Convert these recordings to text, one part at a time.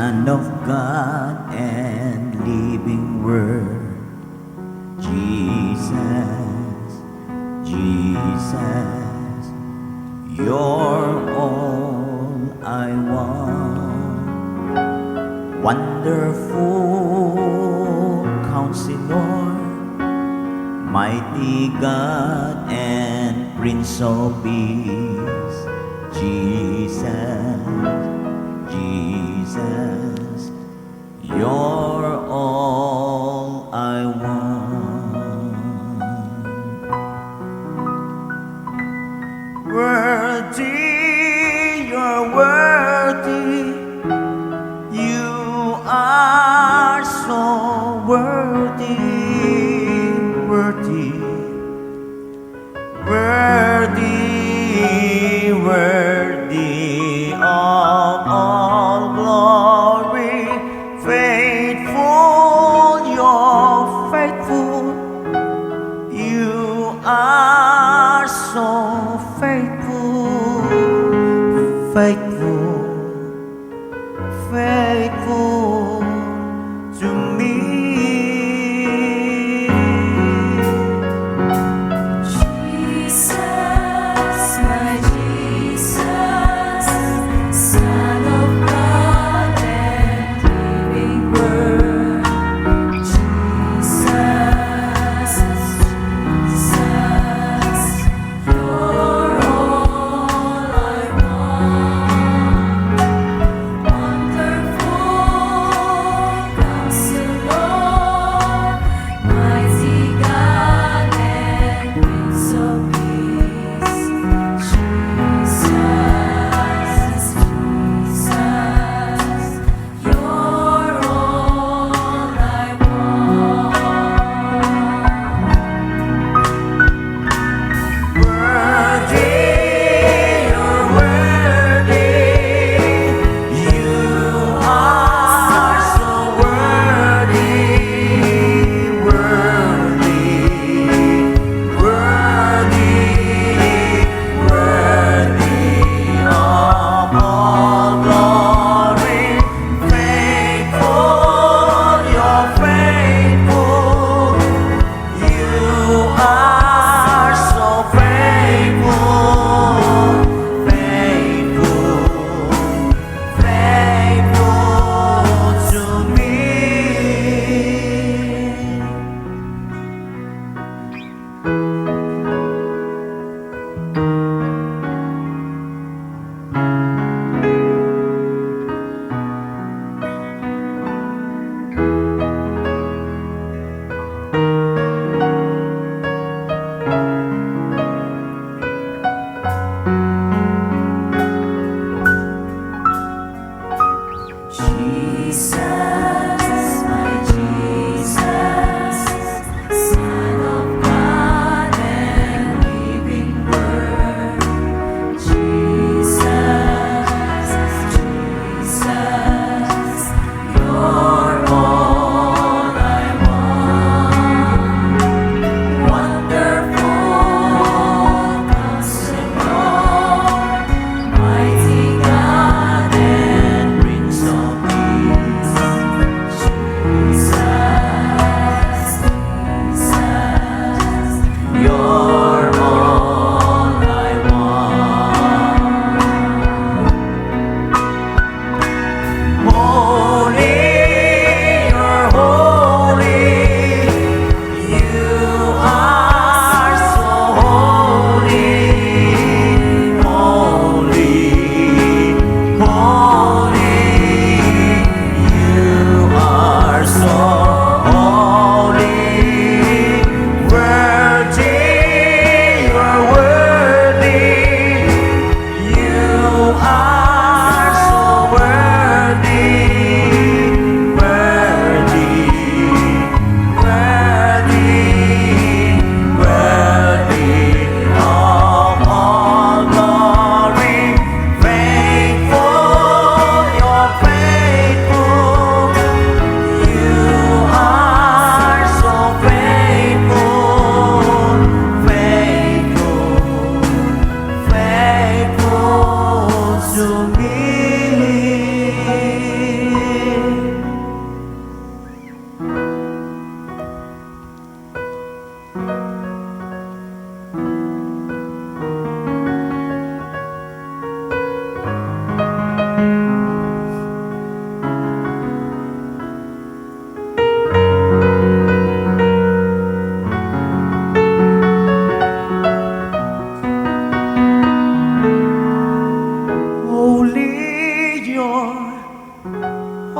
Son of God and living Word, Jesus, Jesus, you're all I want. Wonderful Counselor, mighty God and Prince of Peace, Jesus, Jesus, you're all I want. Worthy, you're worthy, you are so worthy, worthy, worthy, worthy of all glory. Faithful, you're faithful, you are so faithful, faithful, faithful to me. Jesus, my Jesus, Son of God and living Word. Jesus, Jesus, you're all I want. Wonderful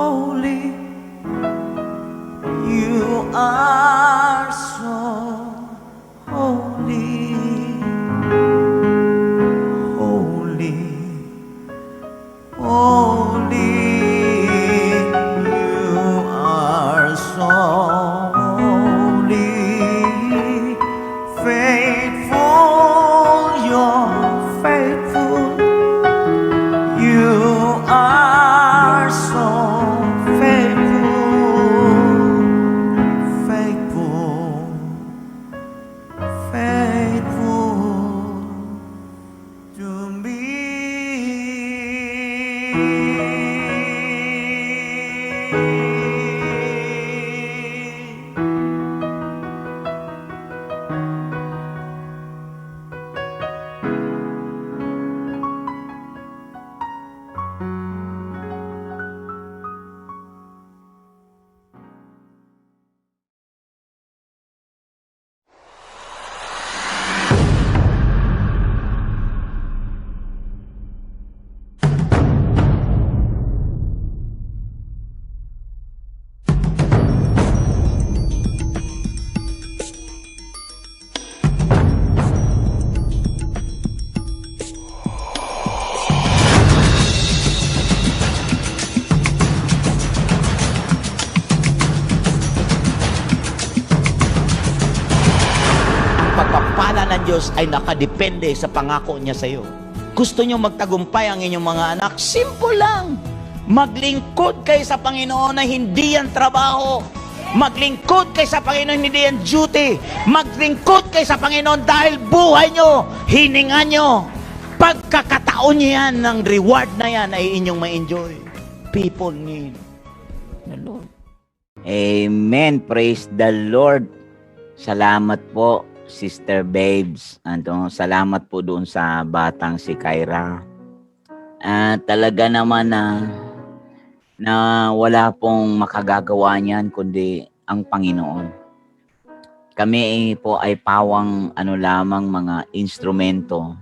holy. You are so holy, holy, holy. You are so holy, faithful. You're faithful. You are so faithful, faithful, faithful to me. Pagpapala ng Diyos ay nakadepende sa pangako niya sa iyo. Gusto niyo magtagumpay ang inyong mga anak? Simple lang. Maglingkod kayo sa Panginoon na hindi yan trabaho. Maglingkod kayo sa Panginoon, hindi yan duty. Maglingkod kayo sa Panginoon dahil buhay nyo, hininga nyo. Pagkakataon nyo yan, ng reward na yan ay inyong ma-enjoy. People need the Lord. Amen. Praise the Lord. Salamat po, Sister Babes. Salamat po doon sa batang si Kyra. Talaga naman na wala pong makagagawa niyan kundi ang Panginoon. Kami po ay pawang lamang mga instrumento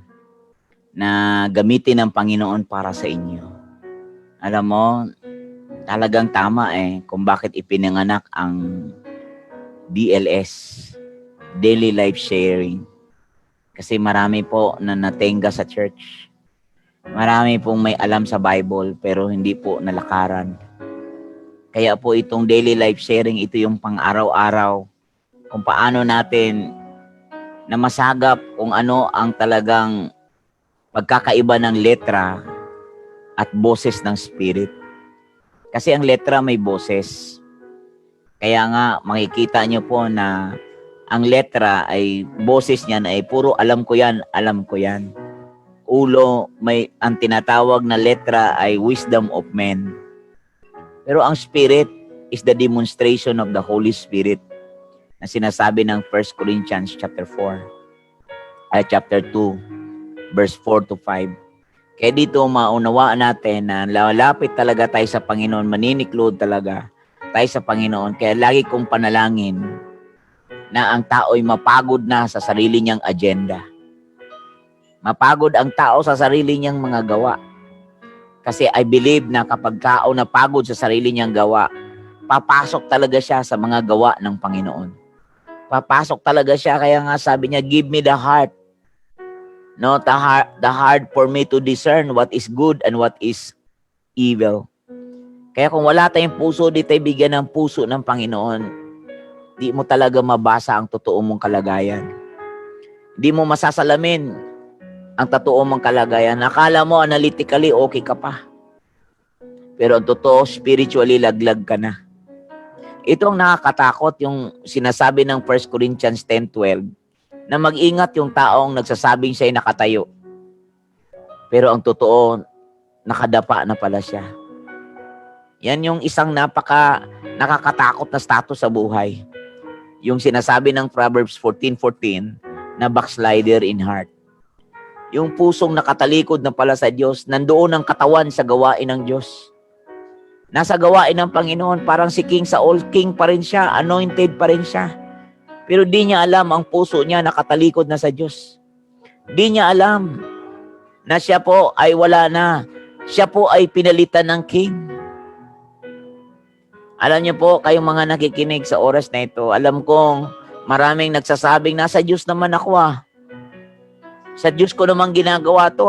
na gamitin ng Panginoon para sa inyo. Alam mo, talagang tama kung bakit ipinanganak ang DLS, Daily Life Sharing. Kasi marami po na natenga sa church. Marami pong may alam sa Bible pero hindi po nalakaran. Kaya po itong Daily Life Sharing, ito yung pang-araw-araw kung paano natin na masagap kung ano ang talagang pagkakaiba ng letra at boses ng Spirit. Kasi ang letra may boses. Kaya nga makikita nyo po na ang letra ay boses niyan ay puro alam ko yan, alam ko yan. Ulo, ang tinatawag na letra ay wisdom of men. Pero ang Spirit is the demonstration of the Holy Spirit na sinasabi ng 1 Corinthians chapter 2, verse 4 to 5. Kaya dito maunawaan natin na lalapit talaga tayo sa Panginoon, maniniklod talaga tayo sa Panginoon. Kaya lagi kong panalangin na ang tao'y mapagod na sa sarili niyang agenda. Mapagod ang tao sa sarili niyang mga gawa. Kasi I believe na kapag tao napagod sa sarili niyang gawa, papasok talaga siya sa mga gawa ng Panginoon. Papasok talaga siya, kaya nga sabi niya, give me the heart. No, the heart for me to discern what is good and what is evil. Kaya kung wala tayong puso, di tayo bigyan ng puso ng Panginoon, di mo talaga mabasa ang totoo mong kalagayan. Di mo masasalamin ang totoo mong kalagayan. Akala mo analytically okay ka pa. Pero ang totoo, spiritually laglag ka na. Ito ang nakakatakot, yung sinasabi ng 1 Corinthians 10:12, na mag-ingat yung taong nagsasabing siya'y nakatayo. Pero ang totoo, nakadapa na pala siya. Yan yung isang nakakatakot na status sa buhay. Yung sinasabi ng Proverbs 14:14 na backslider in heart. Yung pusong nakatalikod na pala sa Diyos, nandoon ang katawan sa gawain ng Diyos. Nasa gawain ng Panginoon, parang si King Saul, king pa rin siya, anointed pa rin siya. Pero di niya alam ang puso niya nakatalikod na sa Diyos. Di niya alam na siya po ay wala na. Siya po ay pinalitan ng king. Alam niyo po, kayong mga nakikinig sa oras na ito, alam kong maraming nagsasabing, nasa Diyos naman ako Sa Diyos ko naman ginagawa to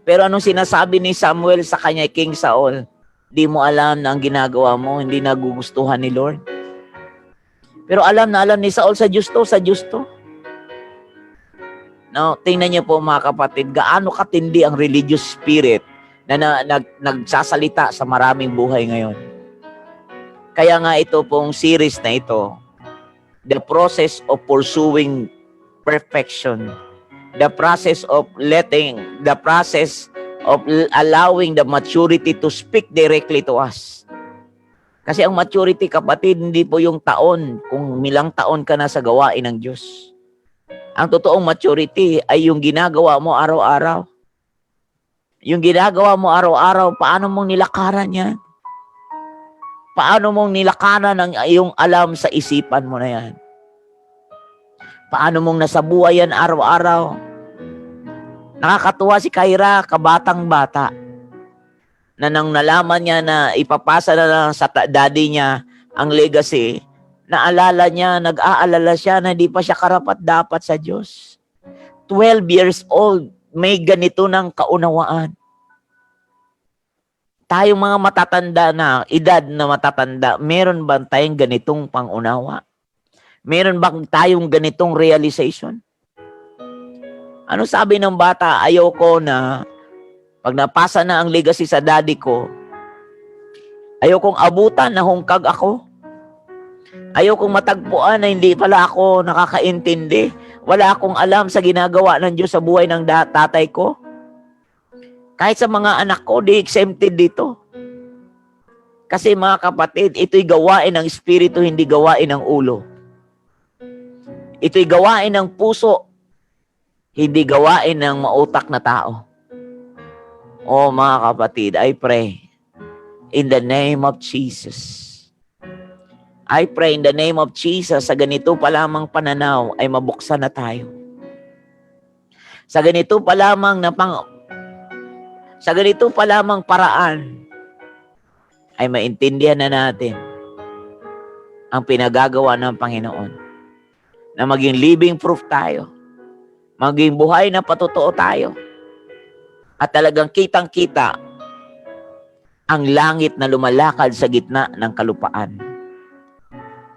Pero anong sinasabi ni Samuel sa kanya, King Saul? Di mo alam na ang ginagawa mo, hindi nagugustuhan ni Lord. Pero alam na alam ni Saul, sa Diyos to. No, tingnan niyo po mga kapatid, gaano katindi ang religious spirit na nagsasalita sa maraming buhay ngayon. Kaya nga ito pong series na ito, the process of pursuing perfection, the process of allowing the maturity to speak directly to us. Kasi ang maturity, kapatid, hindi po yung taon, kung milang taon ka na sa gawain ng Diyos. Ang totoong maturity ay yung ginagawa mo araw-araw. Yung ginagawa mo araw-araw, paano mong nilakaran yan? Paano mong nilakaran ang iyong alam sa isipan mo na yan? Paano mong nasabuhay yan araw-araw? Nakakatuwa si Kyra, kabatang-bata, na nang nalaman niya na ipapasa na lang sa daddy niya ang legacy, naalala niya, nag-aalala siya na hindi pa siya karapat-dapat sa Diyos. 12 years old, may ganito ng kaunawaan. Tayong mga matatanda na, edad na matatanda, meron ba tayong ganitong pangunawa? Meron bang tayong ganitong realization? Ano sabi ng bata? Ayoko na, pag napasa na ang legacy sa daddy ko, ayokong abutan na hungkag ako. Ayokong matagpuan na hindi pala ako nakakaintindi. Wala akong alam sa ginagawa ng Diyos sa buhay ng tatay ko. Kahit sa mga anak ko, di exempted dito. Kasi mga kapatid, ito'y gawain ng Espiritu, hindi gawain ng ulo. Ito'y gawain ng puso, hindi gawain ng mautak na tao. Oh mga kapatid, I pray in the name of Jesus. I pray in the name of Jesus, sa ganito pa lamang pananaw ay mabuksan na tayo. Sa ganito pa lamang paraan ay maintindihan na natin ang pinagagawa ng Panginoon. Na maging living proof tayo. Maging buhay na patotoo tayo. At talagang kitang-kita ang langit na lumalakad sa gitna ng kalupaan.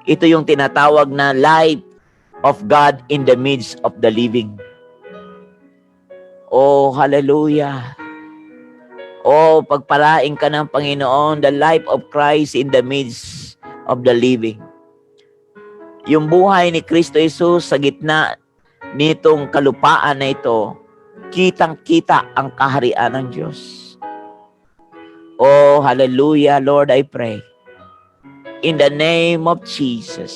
Ito yung tinatawag na life of God in the midst of the living. Oh, hallelujah. Oh, pagpalain ka ng Panginoon, the life of Christ in the midst of the living. Yung buhay ni Kristo Jesus sa gitna nitong kalupaan na ito, kitang-kita ang kaharian ng Diyos. Oh, hallelujah, Lord, I pray. In the name of Jesus,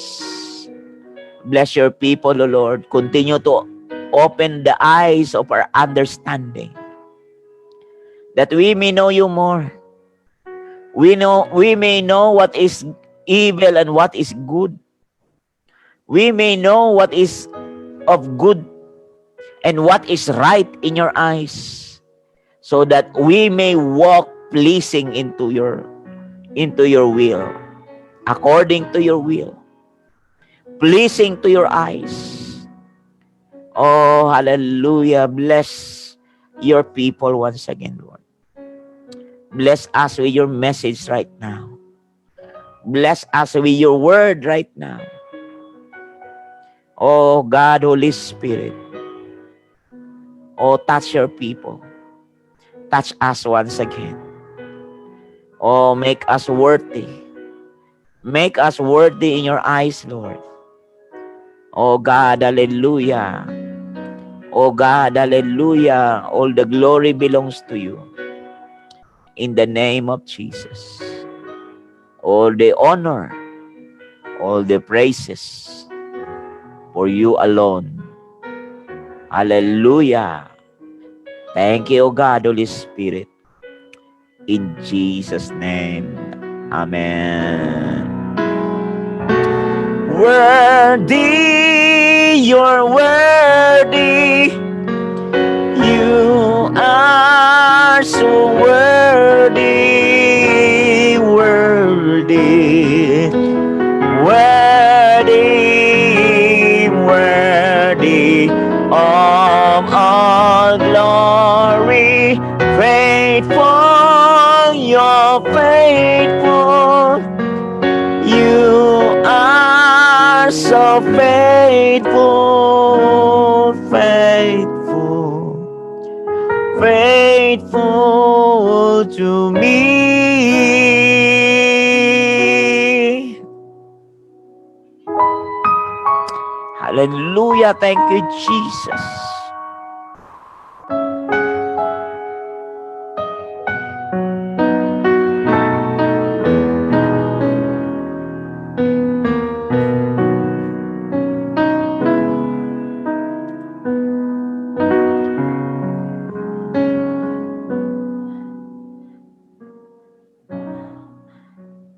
bless your people, O Lord. Continue to open the eyes of our understanding, that we may know you more. We may know what is evil and what is good. We may know what is of good and what is right in your eyes, so that we may walk pleasing into your will, according to your will, pleasing to your eyes. Oh, hallelujah. Bless your people once again, Lord. Bless us with your message right now. Bless us with your word right now. Oh, God, Holy Spirit. Oh, touch your people. Touch us once again. Oh, make us worthy. Make us worthy in your eyes, Lord. Oh God, hallelujah. Oh God, hallelujah. All the glory belongs to you. In the name of Jesus. All the honor, all the praises for you alone. Hallelujah. Thank you, God, Holy Spirit. In Jesus' name. Amen. Worthy, you're worthy. You are so worthy, worthy. faithful. You are so faithful, faithful, faithful to me. Hallelujah. Thank you, Jesus.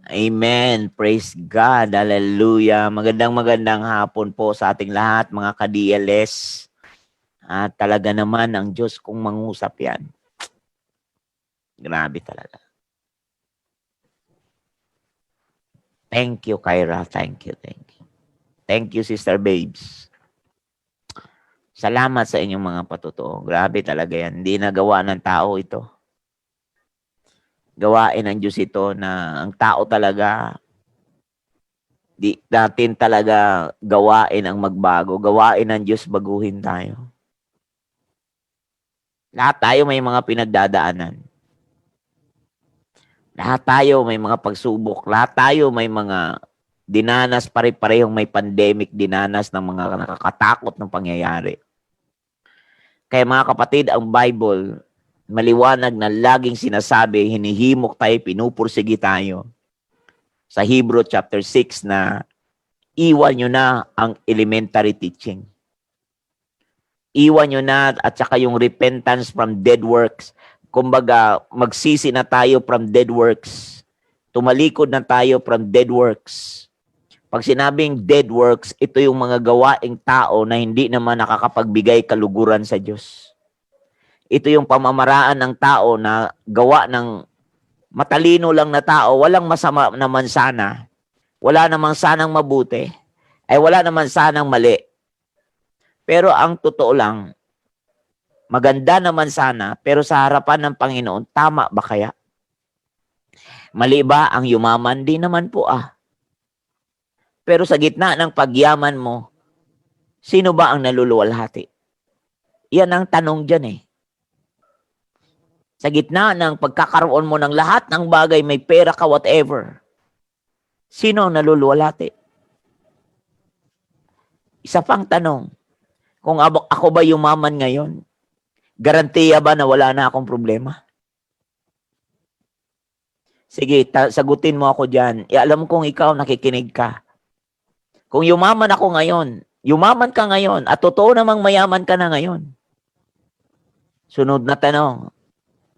Amen. Praise God. Hallelujah. Magandang hapon po sa ating lahat, mga ka-DLS. At talaga naman, ang Diyos kung mangusap yan. Grabe talaga. Thank you, Kyra. Thank you, thank you. Thank you, Sister Babes. Salamat sa inyong mga patutuo. Grabe talaga yan. Hindi nagawa ng tao ito. Gawain ng Diyos ito na ang tao talaga, di natin talaga gawain ang magbago. Gawain ng Diyos, baguhin tayo. Lahat tayo may mga pinagdadaanan. Lahat tayo may mga pagsubok. Lahat tayo may mga dinanas, pare-parehong may pandemic, dinanas ng mga nakakatakot ng pangyayari. Kaya mga kapatid, ang Bible, maliwanag na laging sinasabi, hinihimok tayo, pinupursigi tayo. Sa Hebrew chapter 6 na iwan nyo na ang elementary teaching. Iwan nyo na at saka yung repentance from dead works. Kumbaga, magsisi na tayo from dead works. Tumalikod na tayo from dead works. Pag sinabing dead works, ito yung mga gawaing tao na hindi naman nakakapagbigay kaluguran sa Diyos. Ito yung pamamaraan ng tao na gawa ng matalino lang na tao, walang masama naman sana. Wala namang sanang mabuti. Ay wala naman sanang mali. Pero ang totoo lang, maganda naman sana, pero sa harapan ng Panginoon, tama ba kaya? Mali ba ang yumaman? Di naman po Pero sa gitna ng pagyaman mo, sino ba ang naluluwalhati? Yan ang tanong dyan Sa gitna ng pagkakaroon mo ng lahat ng bagay, may pera ka, whatever, sino ang naluluwalhati? Isa pang tanong, kung ako ba yumaman ngayon, garantiya ba na wala na akong problema? Sige, sagutin mo ako dyan. Alam kong ikaw nakikinig ka. Kung yumaman ako ngayon, yumaman ka ngayon, at totoo namang mayaman ka na ngayon. Sunod na tanong,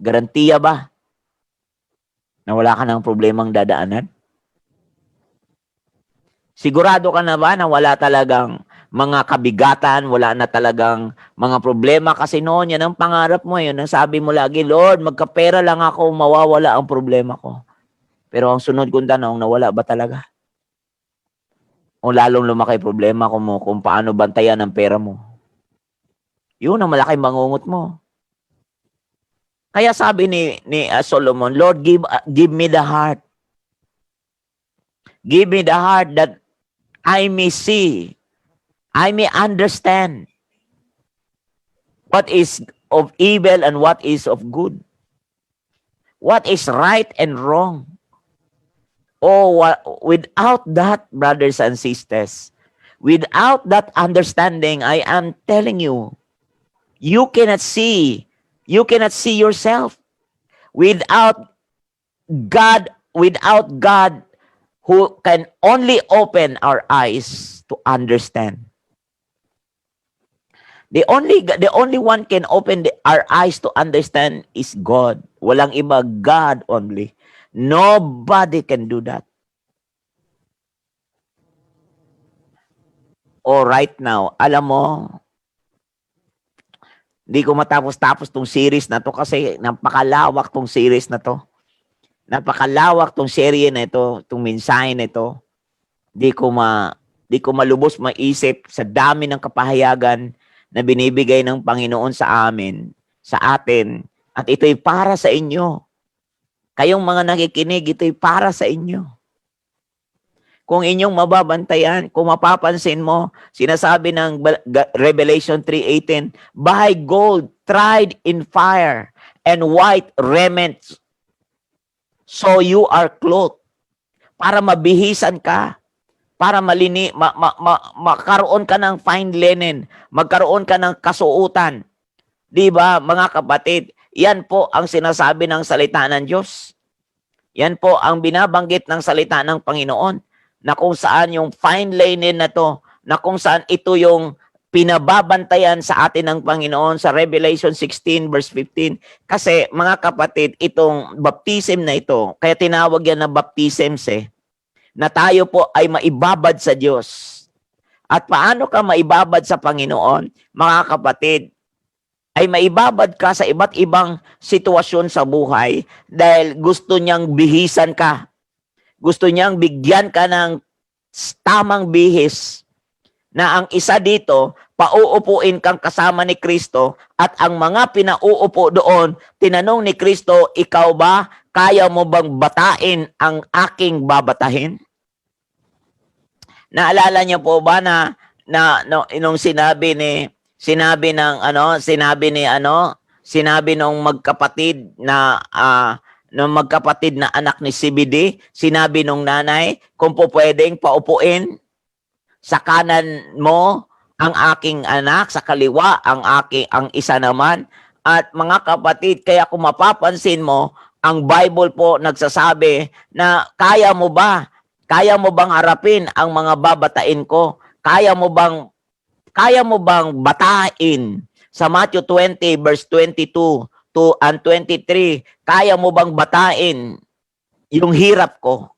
garantiya ba na wala ka ng problemang dadaanan? Sigurado ka na ba na wala talagang mga kabigatan, wala na talagang mga problema? Kasi noon, yan ang pangarap mo. Yun ang sabi mo lagi, Lord, magkapera lang ako, mawawala ang problema ko. Pero ang sunod kong tanong, nawala ba talaga? O lalong lumaki problema ko mo kung paano bantayan ang pera mo? Yun ang malaking bangungot mo. Kaya sabi ni Solomon, Lord, give me the heart. Give me the heart that I may see, I may understand what is of evil and what is of good. What is right and wrong. Without that, brothers and sisters, without that understanding, I am telling you, you cannot see yourself. Without God who can only open our eyes to understand. The only one can open our eyes to understand is God. Walang iba, God only. Nobody can do that. Right now, alam mo, hindi ko matapos-tapos tong series na to kasi napakalawak tong series na to. Napakalawak tong serye na ito, tong mensahe na ito. Di ko malubos maisip sa dami ng kapahayagan na binibigay ng Panginoon sa amin, sa atin. At ito'y para sa inyo. Kayong mga nakikinig, ito'y para sa inyo. Kung inyong mababantayan, kung mapapansin mo, sinasabi ng Revelation 3:18, buy gold tried in fire and white raiment, so you are clothed. Para mabihisan ka, para makaroon ka ng fine linen, magkaroon ka ng kasuotan. Di ba, mga kapatid? Yan po ang sinasabi ng salita ng Diyos. Yan po ang binabanggit ng salita ng Panginoon, na kung saan yung fine linen na to, na kung saan ito yung pinababantayan sa atin ng Panginoon sa Revelation 16 verse 15. Kasi mga kapatid, itong baptism na ito, kaya tinawag yan na baptisms na tayo po ay maibabad sa Diyos. At paano ka maibabad sa Panginoon? Mga kapatid, ay maibabad ka sa iba't ibang sitwasyon sa buhay dahil gusto niyang bihisan ka. Gusto niyang bigyan ka ng tamang bihis, na ang isa dito, pauupuin kang kasama ni Kristo, at ang mga pinauupo doon, tinanong ni Kristo, ikaw ba, kaya mo bang batain ang aking babatahin? Naalala niyo po ba na nung sinabi nung magkapatid na nung magkapatid na anak ni CBD, sinabi nung nanay, kung po pwedeng paupuin sa kanan mo ang aking anak, sa kaliwa ang isa naman. At mga kapatid, kaya kung mapapansin mo, ang Bible po nagsasabi na kaya mo bang harapin ang mga babatain ko? Kaya mo bang batain? Sa Matthew 20 verse 22 and 23, kaya mo bang batain yung hirap ko?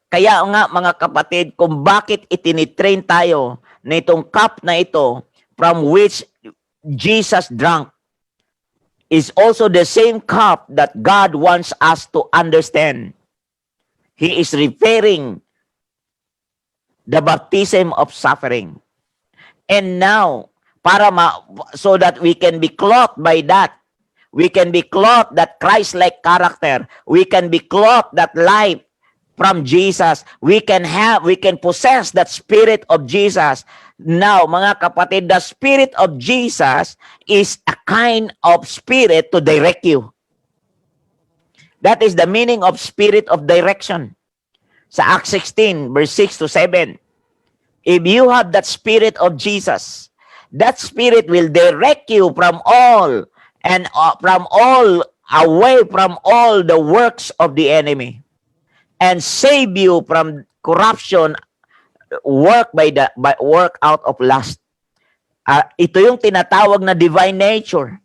Kaya nga mga kapatid, kung bakit itinitrain tayo na itong cup na ito from which Jesus drank is also the same cup that God wants us to understand. He is referring the baptism of suffering. And now, so that we can be clothed by that. We can be clothed that Christ-like character. We can be clothed that life from Jesus. We can possess that spirit of Jesus. Now, mga kapatid, the spirit of Jesus is a kind of spirit to direct you. That is the meaning of spirit of direction. Sa Acts 16, verse 6 to 7. If you have that spirit of Jesus, that spirit will direct you from all away from all the works of the enemy and save you from corruption work out of lust. Ito yung tinatawag na divine nature.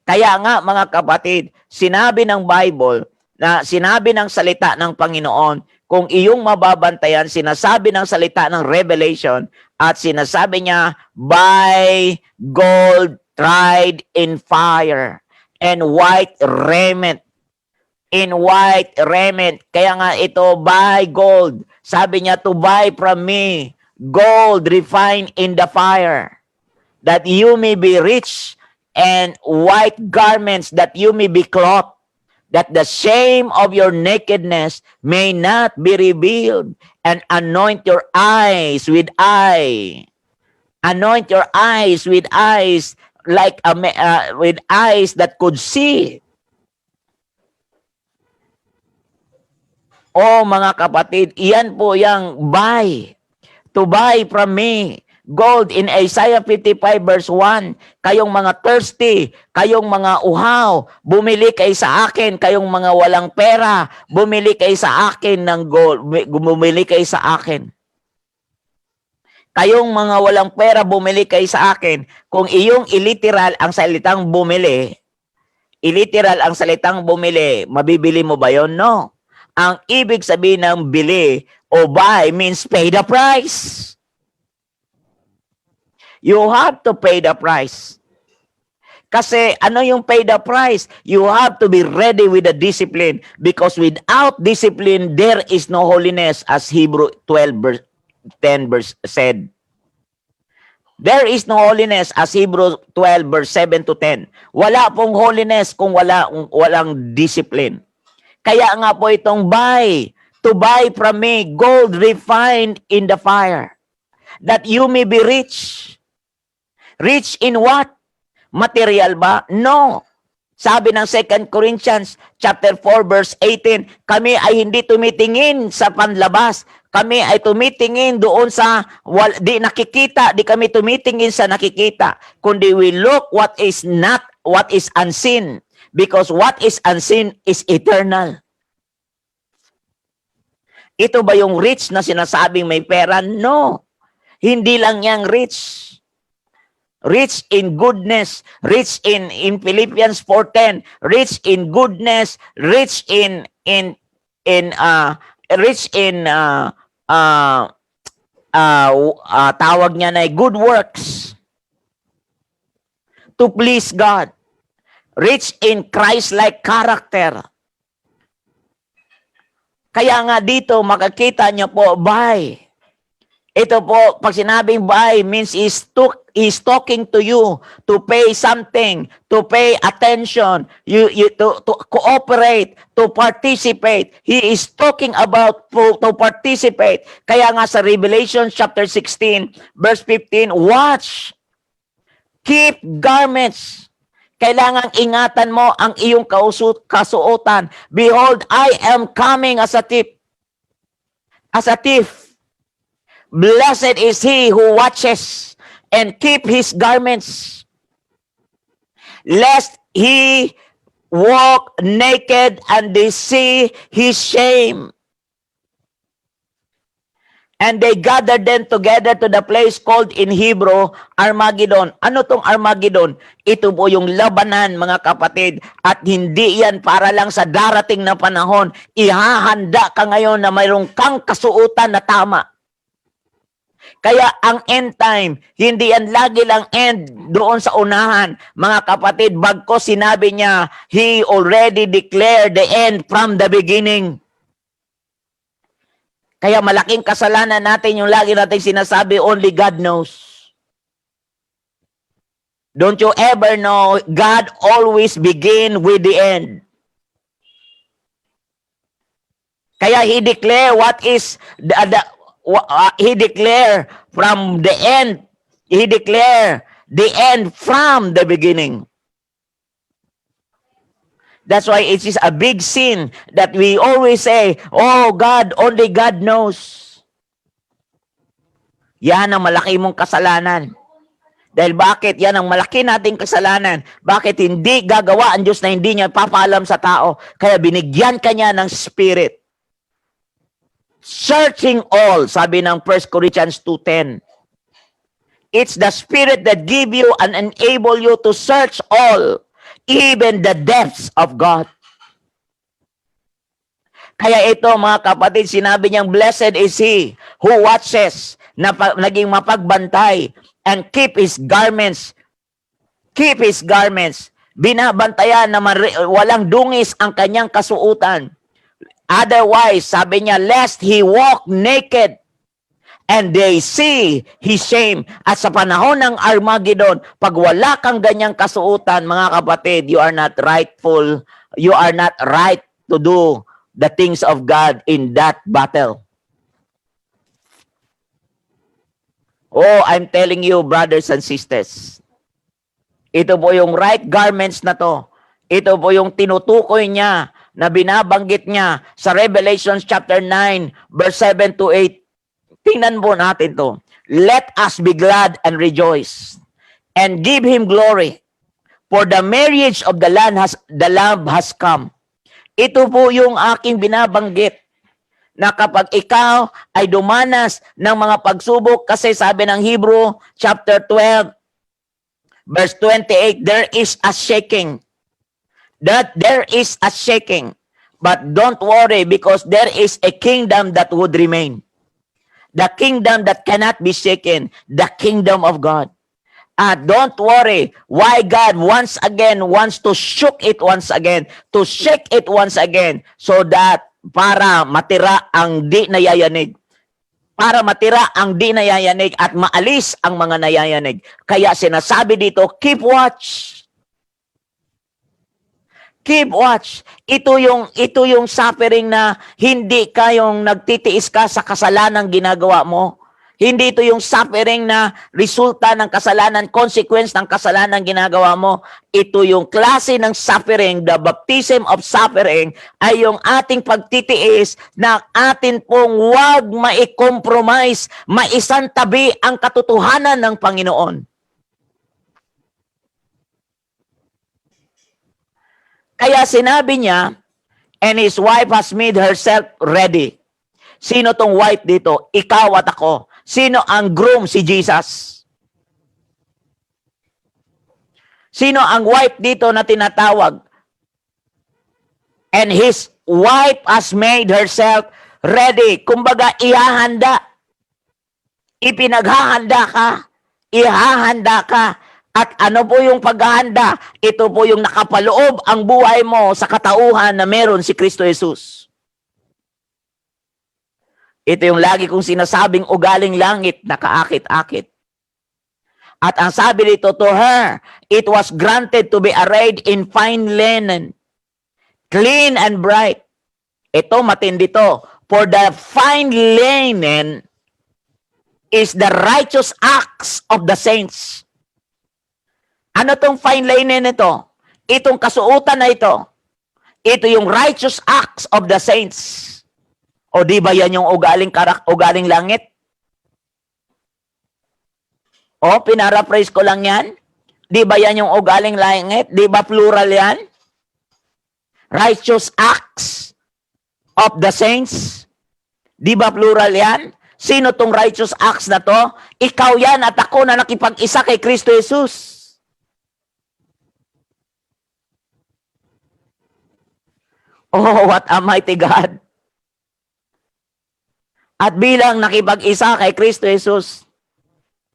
Kaya nga mga kapatid, sinabi ng Bible, na sinabi ng salita ng Panginoon, kung iyong mababantayan, sinasabi ng salita ng Revelation, at sinasabi niya, buy gold tried in fire and white raiment. In white raiment. Kaya nga ito, buy gold. Sabi niya, to buy from me gold refined in the fire, that you may be rich, and white garments that you may be clothed, that the shame of your nakedness may not be revealed, and anoint your eyes with eye. Anoint your eyes with eyes like with eyes that could see. Oh mga kapatid, iyan po yung buy. To buy from me gold in Isaiah 55 verse 1. Kayong mga thirsty, kayong mga uhaw, bumili kayo sa akin. Kayong mga walang pera, bumili kayo sa akin ng gold. Bumili kayo sa akin. Kayong mga walang pera, bumili kayo sa akin. Kung iyong iliteral ang salitang bumili, mabibili mo ba yon? No. Ang ibig sabihin ng bili o buy means pay the price. You have to pay the price. Kasi ano yung pay the price? You have to be ready with the discipline, because without discipline, there is no holiness, as Hebrew 12 verse 10 verse said. There is no holiness as Hebrews 12 verse 7 to 10. Wala pong holiness kung walang discipline. Kaya nga po itong to buy from me gold refined in the fire, that you may be rich. Rich in what? Material ba? No. Sabi ng 2 Corinthians chapter 4 verse 18, kami ay hindi tumitingin sa panlabas. Kami ay tumitingin doon sa di nakikita, di kami tumitingin sa nakikita, kundi we look what is unseen, because what is unseen is eternal. Ito ba yung rich na sinasabing may pera? No. Hindi lang yang rich. Rich in goodness, rich in Philippians 4:10, rich in goodness, rich in tawag niya na good works to please God, rich in Christ-like character. Kaya nga dito makakita niyo po buy. Ito po, pag sinabing buy means he's talking to you to pay something, to pay attention, to cooperate, to participate. He is talking about to participate. Kaya nga sa Revelation chapter 16, verse 15, watch, keep garments. Kailangang ingatan mo ang iyong kasuotan. Behold, I am coming as a thief. As a thief. Blessed is he who watches and keep his garments, lest he walk naked and they see his shame. And they gathered them together to the place called in Hebrew, Armageddon. Ano tong Armageddon? Ito po yung labanan, mga kapatid. At hindi yan para lang sa darating na panahon. Ihahanda ka ngayon na mayroong kang kasuotan na tama. Kaya ang end time, hindi yan lagi lang end doon sa unahan. Mga kapatid, bagko sinabi niya, He already declared the end from the beginning. Kaya malaking kasalanan natin yung lagi natin sinasabi, only God knows. Don't you ever know, God always begin with the end. Kaya He declare what is He declare from the end. He declare the end from the beginning. That's why it is a big sin that we always say, oh God, only God knows. Yan ang malaki mong kasalanan. Dahil bakit? Yan ang malaki nating kasalanan. Bakit hindi gagawa ang Diyos na hindi niya papaalam sa tao? Kaya binigyan ka niya ng Spirit. Searching all, sabi ng 1 Corinthians 2:10. It's the Spirit that give you and enable you to search all, even the depths of God. Kaya ito, mga kapatid, sinabi niyang, blessed is he who watches, na naging mapagbantay, and keep his garments. Keep his garments. Binabantayan na walang dungis ang kanyang kasuutan. Otherwise, sabi niya, lest he walk naked and they see his shame. At sa panahon ng Armageddon, pag wala kang ganyang kasuutan, mga kapatid, you are not rightful, you are not right to do the things of God in that battle. Oh, I'm telling you, brothers and sisters, ito po yung right garments na to. Ito po yung tinutukoy niya na binabanggit niya sa Revelation chapter 9, verse 7 to 8. Tingnan po natin to. Let us be glad and rejoice and give him glory, for the marriage of the Lamb has come. Ito po yung aking binabanggit, na kapag ikaw ay dumanas ng mga pagsubok, kasi sabi ng Hebrew chapter 12, verse 28, there is a shaking. That there is a shaking. But don't worry, because there is a kingdom that would remain. The kingdom that cannot be shaken. The kingdom of God. Don't worry why God once again wants to shook it once again. To shake it once again. So that para matira ang di nayayanig. para matira ang di nayayanig at maalis ang mga nayayanig. Kaya sinasabi dito, keep watch. Keep watch. Ito yung suffering na hindi kayong nagtitiis ka sa kasalanang ginagawa mo. Hindi ito yung suffering na resulta ng kasalanan, consequence ng kasalanan ginagawa mo. Ito yung klase ng suffering, the baptism of suffering, ay yung ating pagtitiis na atin pong huwag mai-compromise, maisantabi ang katotohanan ng Panginoon. Kaya sinabi niya, and his wife has made herself ready. Sino tong wife dito? Ikaw at ako. Sino ang groom? Si Jesus. Sino ang wife dito na tinatawag? And his wife has made herself ready. Kumbaga, ihahanda. Ipinaghahanda ka. Ihahanda ka. At ano po yung paghahanda? Ito po yung nakapaloob ang buhay mo sa katauhan na meron si Kristo Jesus. Ito yung lagi kong sinasabing ugaling langit na kaakit-akit. At ang sabi dito, to her, it was granted to be arrayed in fine linen, clean and bright. Ito, matindi to. For the fine linen is the righteous acts of the saints. Ano tong fine linen nito? Itong kasuotan na ito. Ito yung righteous acts of the saints. O di ba yan yung ugaling langit? O, pinaraphrase ko lang yan. Di ba yan yung ugaling langit? Di ba plural yan? Righteous acts of the saints. Di ba plural yan? Sino tong righteous acts na to? Ikaw yan at ako na nakipag-isa kay Kristo Jesus. Oh, what a mighty God. At bilang nakipag-isa kay Kristo Jesus,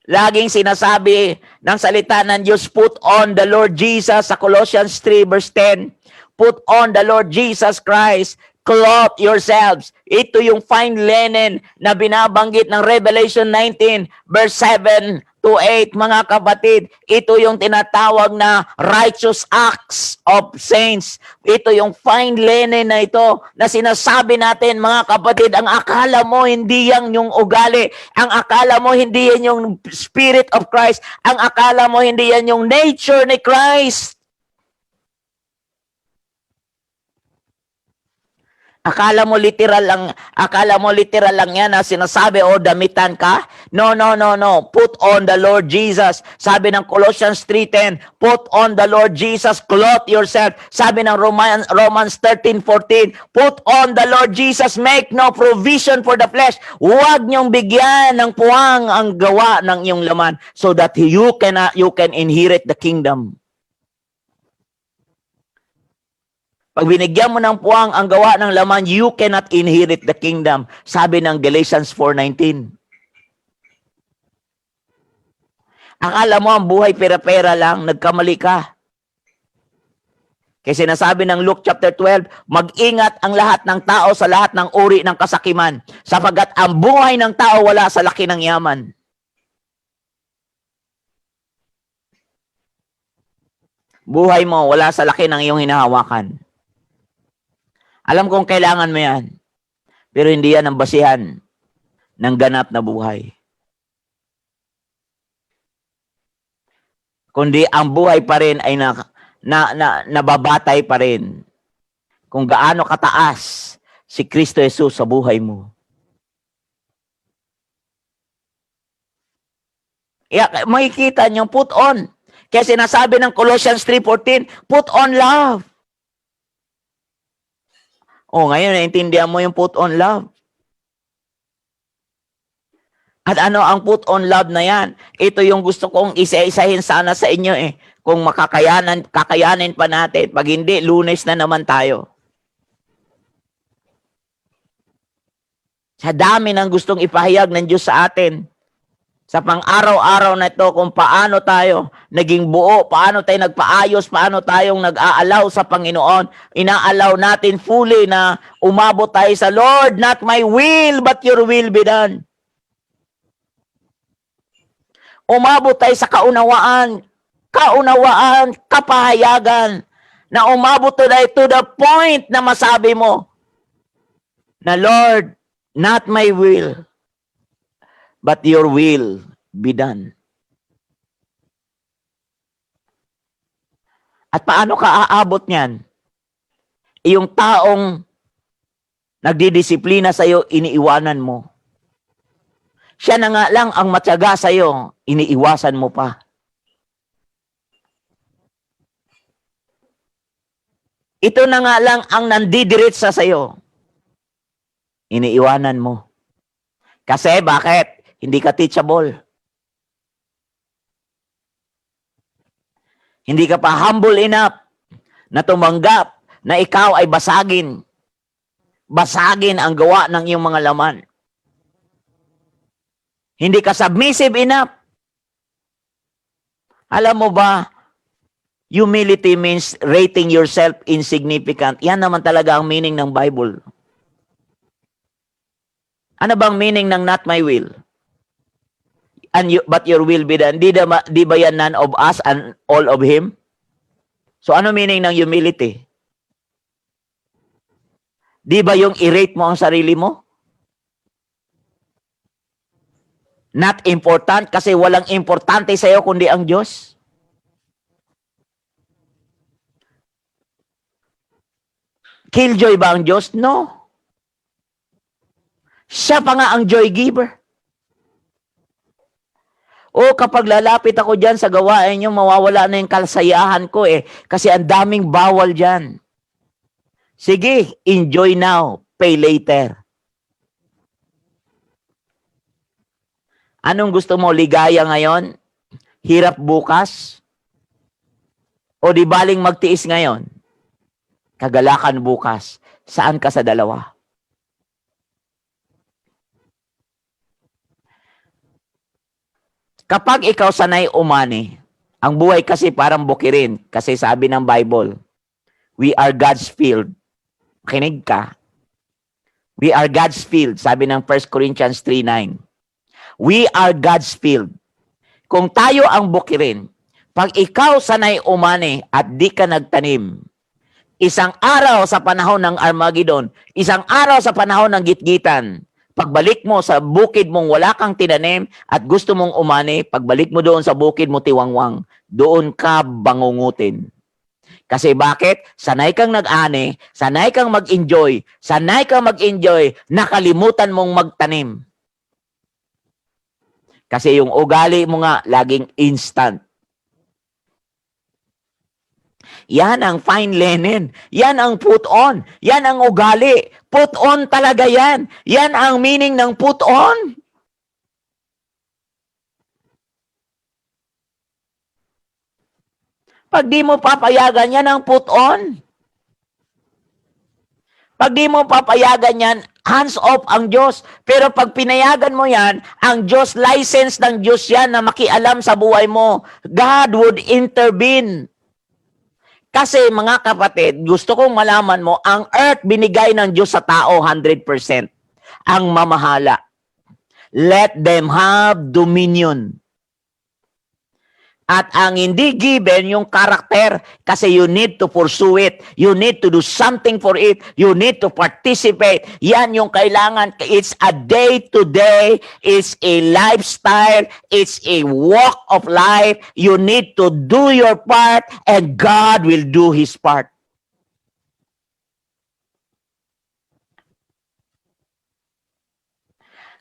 laging sinasabi ng salita ng Diyos, put on the Lord Jesus sa Colossians 3 verse 10. Put on the Lord Jesus Christ, clothe yourselves. Ito yung fine linen na binabanggit ng Revelation 19 verse 7 to 8, mga kapatid. Ito yung tinatawag na righteous acts of saints. Ito yung fine linen na ito na sinasabi natin, mga kapatid, ang akala mo hindi yan yung ugali. Ang akala mo hindi yan yung Spirit of Christ. Ang akala mo hindi yan yung nature ni Christ. Akala mo literal lang yan na sinasabi, o damitan ka? No. Put on the Lord Jesus. Sabi ng Colossians 3:10, put on the Lord Jesus, clothe yourself. Sabi ng Romans 13:14, put on the Lord Jesus, make no provision for the flesh. Huwag niyong bigyan ng puwang ang gawa ng iyong laman so that you can inherit the kingdom. Pag binigyan mo ng puwang ang gawa ng laman, you cannot inherit the kingdom. Sabi ng Galatians 4:19. Akala mo ang buhay pera-pera lang, nagkamali ka. Kasi sinasabi ng Luke chapter 12, mag-ingat ang lahat ng tao sa lahat ng uri ng kasakiman, sapagkat ang buhay ng tao wala sa laki ng yaman. Buhay mo wala sa laki ng iyong hinahawakan. Alam kong kailangan mo yan. Pero hindi yan ang basihan ng ganap na buhay. Kundi ang buhay pa rin ay nababatay pa rin kung gaano kataas si Kristo Jesus sa buhay mo. Makikita niyo, put on. Kaya sinasabi ng Colossians 3:14, put on love. Ngayon, naintindihan mo yung put on love. At ano ang put on love na yan? Ito yung gusto kong isa-isahin sana sa inyo eh. Kung kakayanin pa natin. Pag hindi, Lunes na naman tayo. Sa dami ng gustong ipahayag ng Diyos sa atin. Sa pang-araw-araw na ito, kung paano tayo naging buo, paano tayo nagpaayos, paano tayong nag-aalaw sa Panginoon. Inaalaw natin fully na umabot tayo sa Lord, not my will, but your will be done. umabot tayo sa kaunawaan, kapahayagan, na umabot tayo to the point na masabi mo, na Lord, not my will, but your will be done. At paano ka aabot niyan? Yung taong nagdidisiplina sa'yo, iniiwanan mo. Siya na nga lang ang matyaga sa'yo, iniiwasan mo pa. Ito na nga lang ang nandidiretsa sa'yo, iniiwanan mo. Kasi bakit? Hindi ka teachable. Hindi ka pa humble enough na tumanggap na ikaw ay basagin. Basagin ang gawa ng iyong mga laman. Hindi ka submissive enough. Alam mo ba, humility means rating yourself insignificant. Yan naman talaga ang meaning ng Bible. Ano bang meaning ng not my will? But your will be done. Di ba yan none of us and all of Him? So ano meaning ng humility? Di ba yung i-rate mo ang sarili mo? Not important kasi walang importante sa iyo kundi ang Diyos. Killjoy ba ang Diyos? No. Siya pa nga ang joy giver. O kapag lalapit ako dyan sa gawain nyo, mawawala na yung kasayahan ko kasi ang daming bawal dyan. Sige, enjoy now, pay later. Anong gusto mo? Ligaya ngayon? Hirap bukas? O di baling magtiis ngayon? Kagalakan bukas. Saan ka sa dalawa? Kapag ikaw sanay umani, ang buhay kasi parang bukirin. Kasi sabi ng Bible, we are God's field. Kinig ka. We are God's field. Sabi ng 1 Corinthians 3:9. We are God's field. Kung tayo ang bukirin, pag ikaw sanay umani at di ka nagtanim, isang araw sa panahon ng Armageddon, isang araw sa panahon ng gitgitan, pagbalik mo sa bukid mong wala kang tinanim at gusto mong umani, pagbalik mo doon sa bukid mo tiwangwang, doon ka bangungutin. Kasi bakit? Sanay kang nag-ani, sanay kang mag-enjoy, nakalimutan mong magtanim. Kasi yung ugali mo nga, laging instant. Yan ang fine linen. Yan ang put on. Yan ang ugali. Put on talaga yan. Yan ang meaning ng put on. Pag di mo papayagan, yan ang put on. Pag di mo papayagan yan, hands off ang Diyos. Pero pag pinayagan mo yan, ang Diyos, license ng Diyos yan na makialam sa buhay mo. God would intervene. Kasi mga kapatid, gusto kong malaman mo, ang earth binigay ng Diyos sa tao 100%. Ang mamahala. Let them have dominion. At ang hindi given, yung karakter, kasi you need to pursue it. You need to do something for it. You need to participate. Yan yung kailangan. It's a day-to-day. It's a lifestyle. It's a walk of life. You need to do your part and God will do His part.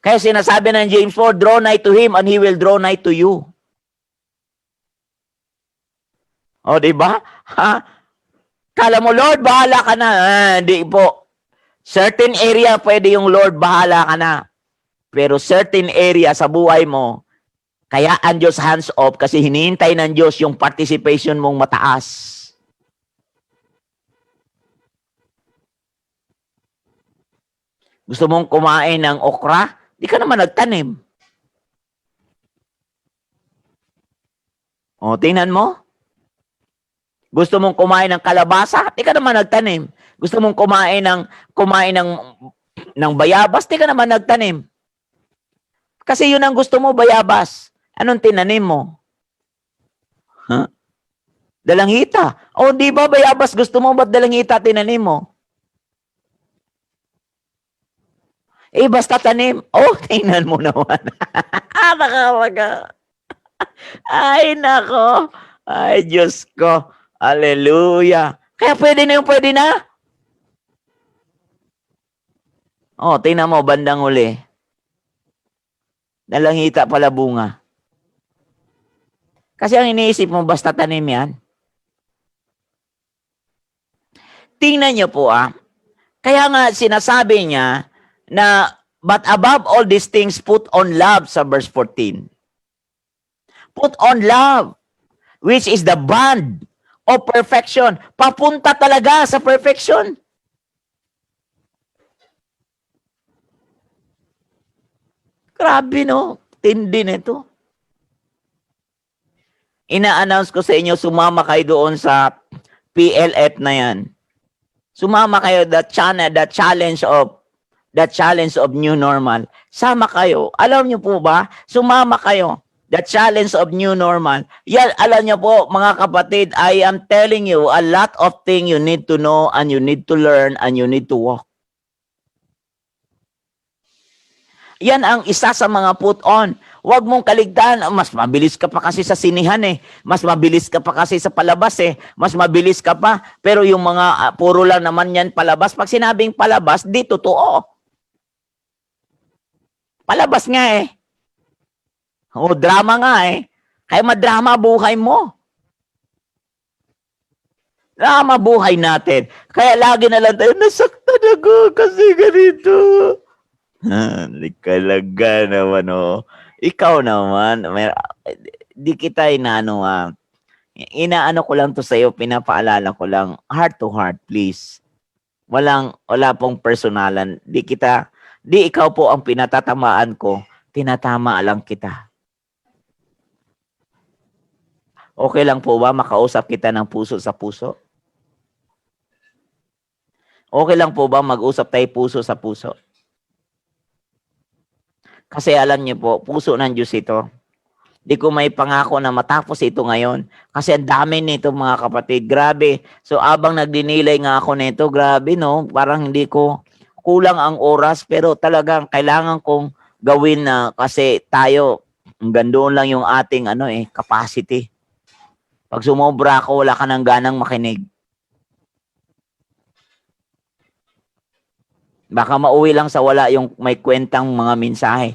Kaya sinasabi ng James 4, draw nigh to Him and He will draw nigh to you. O, di ba? Ha? Kala mo, Lord, bahala ka na. Hindi po. Certain area, pwede yung Lord, bahala ka na. Pero certain area sa buhay mo, kaya ang Diyos hands off kasi hinihintay ng Diyos yung participation mong mataas. Gusto mong kumain ng okra? Di ka naman nagtanim. O, tingnan mo. Gusto mong kumain ng kalabasa? Di ka naman nagtanim. Gusto mong kumain ng bayabas? Di ka naman nagtanim. Kasi yun ang gusto mo, bayabas. Anong tinanim mo? Huh? Dalanghita. O, di ba, Bayabas, gusto mo ba't dalanghita tinanim mo? Eh, basta tanim. Oh, tingnan mo naman. Baka. Ay, nako. Ay, Diyos ko. Hallelujah. Kaya pwede na yung pwede na. Oh, tingnan mo, bandang uli. Dalanghita pala bunga. Kasi ang iniisip mo, basta tanim yan. Tingnan niyo po Kaya nga sinasabi niya na, but above all these things, put on love sa verse 14. Put on love, which is the bond of perfection. Papunta talaga sa perfection. Grabe, no? Tindi nito. Ina-announce ko sa inyo, sumama kayo doon sa PLF na yan. Sumama kayo, the challenge of new normal. Sama kayo. Alam niyo po ba? Sumama kayo. The challenge of new normal. Yan, alam niyo po, mga kapatid, I am telling you a lot of things you need to know and you need to learn and you need to walk. Yan ang isa sa mga put on. Huwag mong kaligtaan. Mas mabilis ka pa kasi sa sinihan Mas mabilis ka pa kasi sa palabas Mas mabilis ka pa. Pero yung mga puro lang naman yan palabas. Pag sinabing palabas, di totoo. Palabas nga O, drama nga Kaya madrama buhay mo. Drama buhay natin. Kaya lagi na lang tayo, nasaktan ako kasi ganito. Kalaga naman Ikaw naman, di kita inaano inaano ko lang to sa'yo, pinapaalala ko lang, heart to heart, please. Wala pong personalan. Di ikaw po ang pinatatamaan ko, tinatama lang kita. Okay lang po ba makausap kita ng puso sa puso? Okay lang po ba mag-usap tayo puso sa puso? Kasi alam niyo po, puso ng Diyos ito. Di ko may pangako na matapos ito ngayon. Kasi ang dami nito mga kapatid. Grabe. So abang nagdinilay nga ako nito, grabe no. Parang hindi ko kulang ang oras. Pero talagang kailangan kong gawin na kasi tayo, gandoon lang yung ating capacity. Pag sumobra ako, wala ka nang ganang makinig. Baka mauwi lang sa wala yung may kwentang mga mensahe.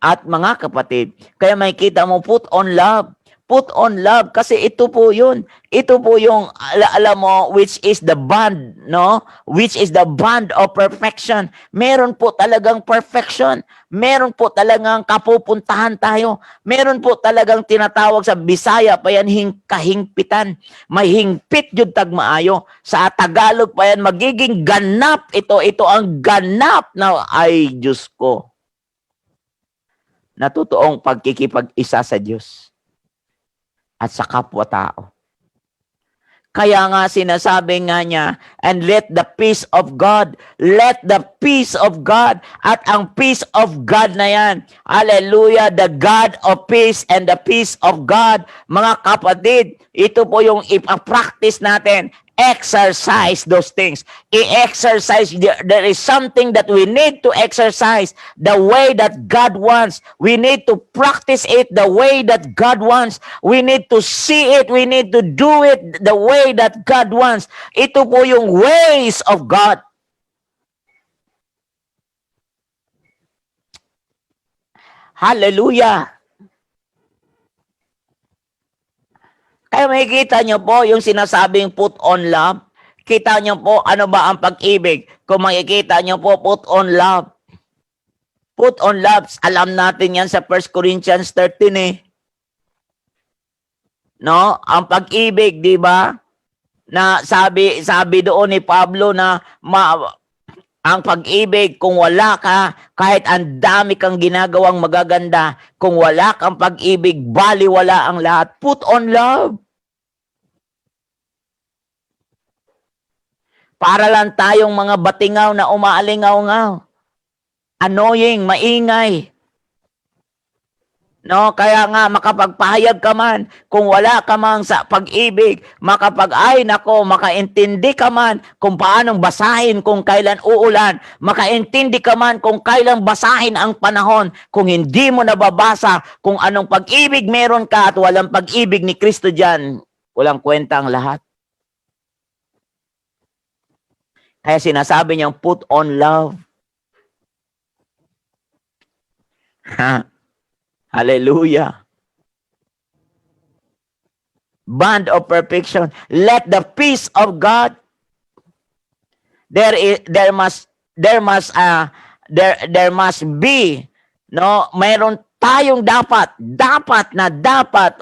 At mga kapatid, kaya makikita mo, put on love. Put on love. Kasi ito po yun. Ito po yung, alam mo, which is the bond, no? Which is the bond of perfection. Meron po talagang perfection. Meron po talagang kapupuntahan tayo. Meron po talagang tinatawag sa Bisaya pa yan, kahingpitan. May hingpit yun tagmaayo. Sa Tagalog pa yan, magiging ganap ito. Ito ang ganap na, ay Diyos ko. Natutuong pagkikipag-isa sa Diyos at sa kapwa-tao. Kaya nga sinasabi nga niya, and let the peace of God, let the peace of God, at ang peace of God na yan, hallelujah, the God of peace and the peace of God, mga kapatid, ito po yung ipapractice natin. Exercise those things. I-exercise. There is something that we need to exercise the way that God wants. We need to practice it the way that God wants. We need to see it. We need to do it the way that God wants. Ito po yung ways of God. Hallelujah. Kaya makikita nyo po yung sinasabing put on love. Kita nyo po ano ba ang pag-ibig. Kung makikita nyo po, put on love. Put on love. Alam natin yan sa 1 Corinthians 13 No? Ang pag-ibig, di ba? Na sabi doon ni Pablo na ang pag-ibig, kung wala ka, kahit ang dami kang ginagawang magaganda, kung wala kang pag-ibig, baliwala ang lahat. Put on love. Para lang tayong mga batingaw na umaalingaw-ngaw. Annoying, maingay. No, kaya nga makapagpahayag ka man kung wala ka man sa pag-ibig, makaintindi ka man kung paanong basahin kung kailan uulan, makaintindi ka man kung kailan basahin ang panahon, kung hindi mo nababasa kung anong pag-ibig meron ka at walang pag-ibig ni Kristo diyan, walang kwenta ang lahat. Kaya sinasabi niyang put on love. Ha? Hallelujah. Bond of perfection. Let the peace of God. There must be, no, mayroon tayong dapat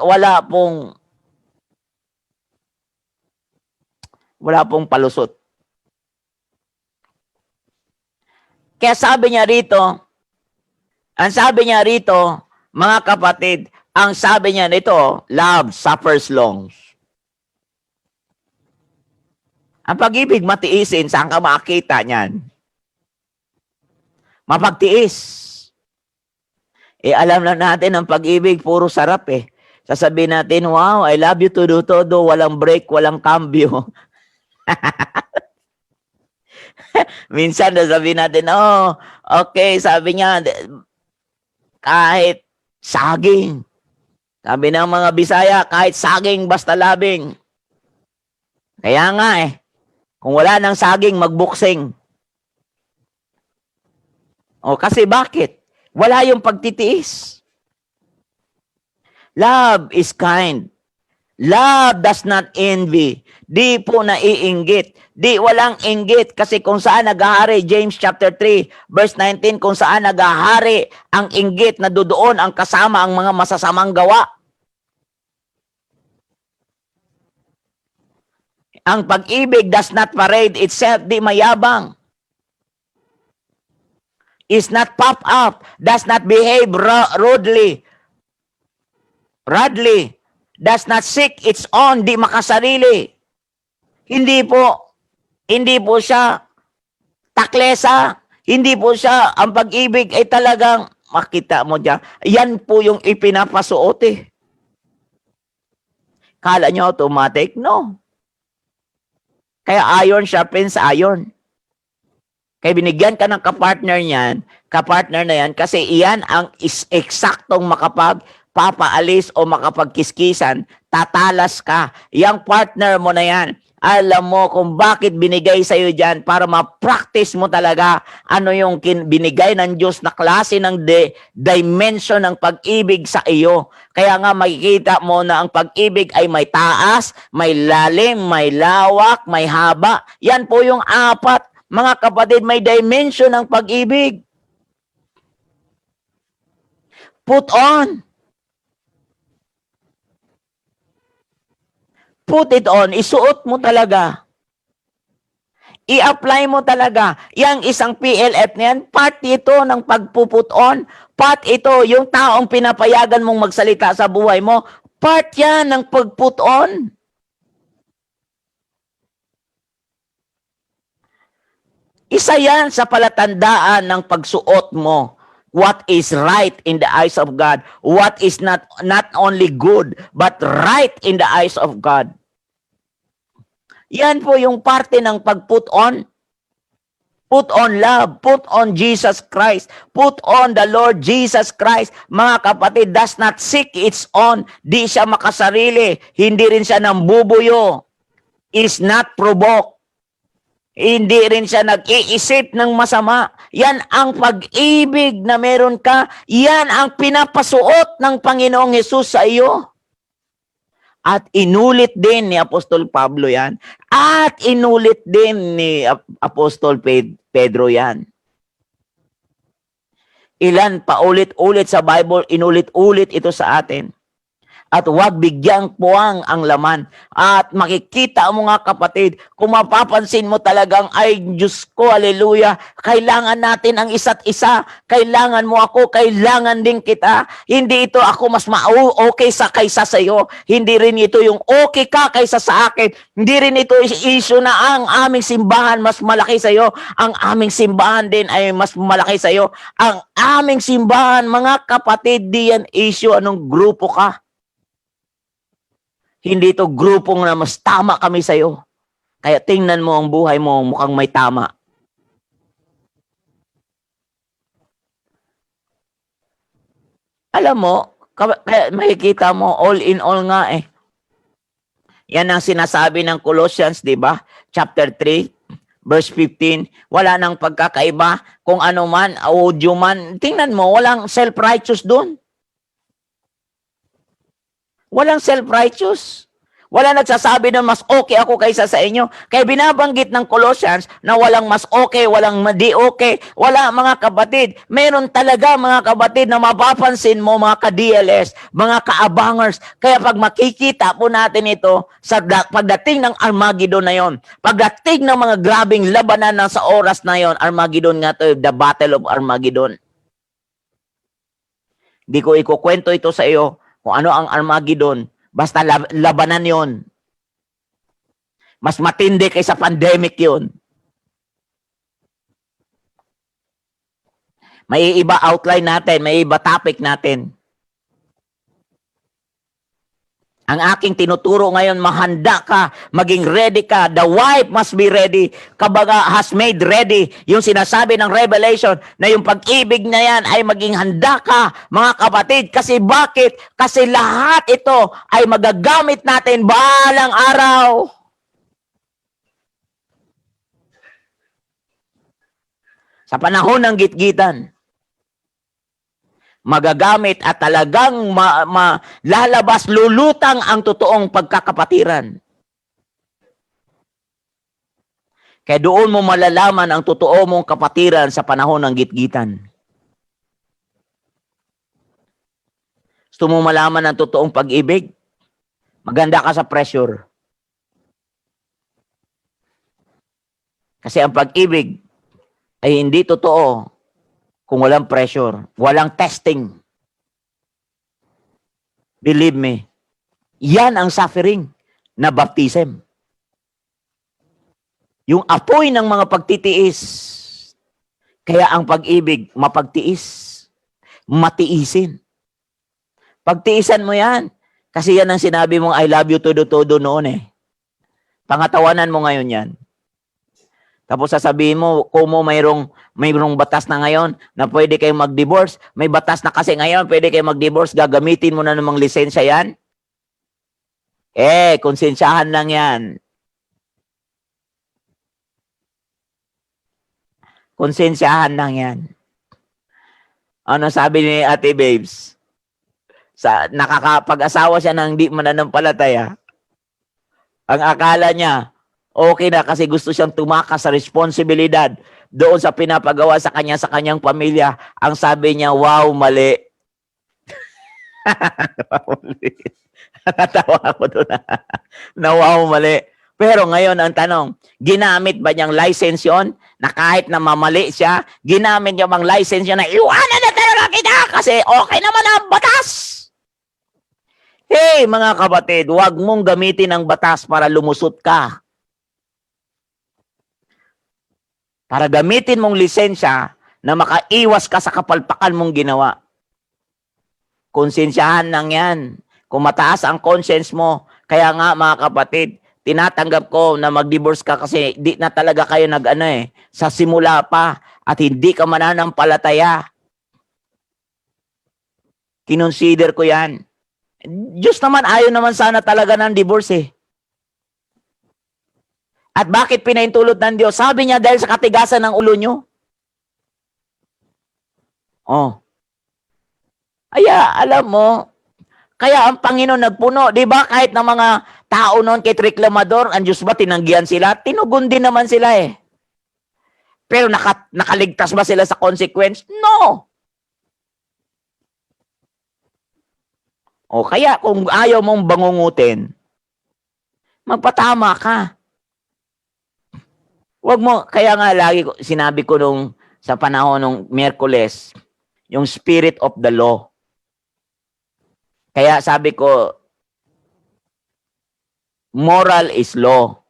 wala pong palusot. Kaya sabi niya rito, mga kapatid, ang sabi niya nito, love suffers long. Ang pag-ibig matiisin, saan ka makakita niyan? Mapagtiis. Alam na natin ang pag-ibig, puro sarap eh. Sasabihin natin, wow, I love you todo, walang break, walang cambio. Minsan sasabihin natin, oh, okay, sabi niya, kahit saging. Sabi ng mga Bisaya, kahit saging basta labing. Kaya nga kung wala ng saging, magbuksing. Kasi bakit? Wala yung pagtitiis. Love is kind. Love does not envy. Di po naiinggit. Di walang inggit kasi kung saan naghahari, James chapter 3, verse 19, kung saan naghahari ang inggit, na doon ang kasama ang mga masasamang gawa. Ang pag-ibig does not parade itself, di mayabang. Is not pop up, does not behave rudely, does not seek its own, di makasarili. Hindi po siya taklesa, hindi po siya, ang pag-ibig ay talagang, makita mo dyan, yan po yung ipinapasuot Kala nyo automatic? No. Kaya iron sharpens iron. Kaya binigyan ka ng kapartner na yan, kasi iyan ang eksaktong makapagpapaalis o makapagkiskisan, tatalas ka. Yang partner mo na yan, alam mo kung bakit binigay sa'yo dyan, para ma-practice mo talaga ano yung binigay ng Diyos na klase ng dimension ng pag-ibig sa iyo. Kaya nga makikita mo na ang pag-ibig ay may taas, may lalim, may lawak, may haba. Yan po yung apat. Mga kapatid, may dimension ng pag-ibig. Put on. Put it on. Isuot mo talaga. I-apply mo talaga. Yang isang PLF na yan, part ito ng pagpuput on. Part ito, yung taong pinapayagan mong magsalita sa buhay mo, part yan ng pagput on. Isa yan sa palatandaan ng pagsuot mo. What is right in the eyes of God. What is not only good, but right in the eyes of God. Yan po yung parte ng pag-put on. Put on love. Put on Jesus Christ. Put on the Lord Jesus Christ. Mga kapatid, does not seek its own. Di siya makasarili. Hindi rin siya nambubuyo. Is not provoked. Hindi rin siya nag-iisip ng masama. Yan ang pag-ibig na meron ka. Yan ang pinapasuot ng Panginoong Hesus sa iyo. At inulit din ni Apostol Pablo yan. At inulit din ni Apostol Pedro yan. Ilan paulit-ulit sa Bible, inulit-ulit ito sa atin. at huwag bigyang puwang ang laman. At makikita mo nga kapatid, kung mapapansin mo talagang, ay Diyos ko, haleluya, kailangan natin ang isa't isa. Kailangan mo ako, kailangan din kita. Hindi ito ako mas okay kaysa sa iyo. Hindi rin ito yung okay ka kaysa sa akin. Hindi rin ito issue na ang aming simbahan mas malaki sa iyo. Ang aming simbahan din ay mas malaki sa iyo. Ang aming simbahan, mga kapatid, diyan issue anong grupo ka. Hindi ito grupong na mas tama kami sa iyo. Kaya tingnan mo ang buhay mo, mukhang may tama. Alam mo, kaya makikita mo, all in all nga eh. Yan ang sinasabi ng Colossians, di ba? Chapter 3, verse 15. Wala nang pagkakaiba. Kung ano man, audio man. Tingnan mo, walang self-righteous doon. Walang self-righteous. Wala nagsasabi na mas okay ako kaysa sa inyo. Kaya binabanggit ng Colossians na walang mas okay, walang di okay. Wala, mga kapatid. Meron talaga, mga kapatid, na mapapansin mo, mga ka-DLS, mga ka-abangers. Kaya pag makikita po natin ito sa pagdating ng Armageddon na yon, pagdating ng mga grabing labanan na sa oras na yon, Armageddon nga to, the Battle of Armageddon. Di ko ikukwento ito sa iyo kung ano ang Armageddon. Basta labanan yon. Mas matindi kaysa pandemic yon. May iba outline natin, may iba topic natin. Ang aking tinuturo ngayon, mahanda ka, maging ready ka. The wife must be ready. Kabaga, has made ready. Yung sinasabi ng Revelation na yung pag-ibig na yan ay maging handa ka, mga kapatid. Kasi bakit? Kasi lahat ito ay magagamit natin balang araw. Sa panahon ng gitgitan, magagamit at talagang lalabas, lulutang ang totoong pagkakapatiran. Kaya doon mo malalaman ang totoo mong kapatiran sa panahon ng gitgitan. Gusto mo malaman ang totoong pag-ibig? Maganda ka sa pressure. Kasi ang pag-ibig ay hindi totoo kung walang pressure, walang testing. Believe me, yan ang suffering na baptism. Yung apoy ng mga pagtitiis. Kaya ang pag-ibig, mapagtiis, matiisin. Pagtiisan mo yan. Kasi yan ang sinabi mong I love you todo-todo noon eh. Pangatawanan mo ngayon yan. Tapos sasabihin mo, kung mo mayroong batas na ngayon na pwede kayong mag-divorce, may batas na kasi ngayon, pwede kayong mag-divorce, gagamitin mo na namang lisensya yan? Konsensyahan lang yan. Konsensyahan lang yan. Ano sabi ni Ate Babes? Nakakapag-asawa siya ng hindi mananampalataya. Ang akala niya, okay na kasi gusto siyang tumakas sa responsibilidad doon sa pinapagawa sa kanyang pamilya. Ang sabi niya, wow, mali. Natawa ako doon. Na wow, mali. Pero ngayon ang tanong, ginamit ba niyang license yon? Na kahit na mamali siya, ginamit niya bang license yun na iwanan na talaga kita kasi okay naman ang batas? Hey, mga kapatid, huwag mong gamitin ang batas para lumusot ka. Para gamitin mong lisensya na makaiwas ka sa kapalpakan mong ginawa. Konsensyahan lang yan. Kung mataas ang conscience mo, kaya nga mga kapatid, tinatanggap ko na mag-divorce ka kasi di na talaga kayo sa simula pa at hindi ka mananampalataya. Kinonsider ko yan. Diyos naman, ayaw naman sana talaga ng divorce eh. At bakit pinaintulot ng Diyos? Sabi niya dahil sa katigasan ng ulo nyo. Alam mo, kaya ang Panginoon nagpuno, di ba? Kahit na mga tao noon kay reklamador, ang Diyos ba tinanggihan sila? Tinugon din naman sila eh. Pero nakaligtas ba sila sa consequence? No! O kaya kung ayaw mong bangungutin, magpatama ka. Wag mo, kaya nga lagi sinabi ko sa panahon ng Miyerkules, yung spirit of the law. Kaya sabi ko, moral is law.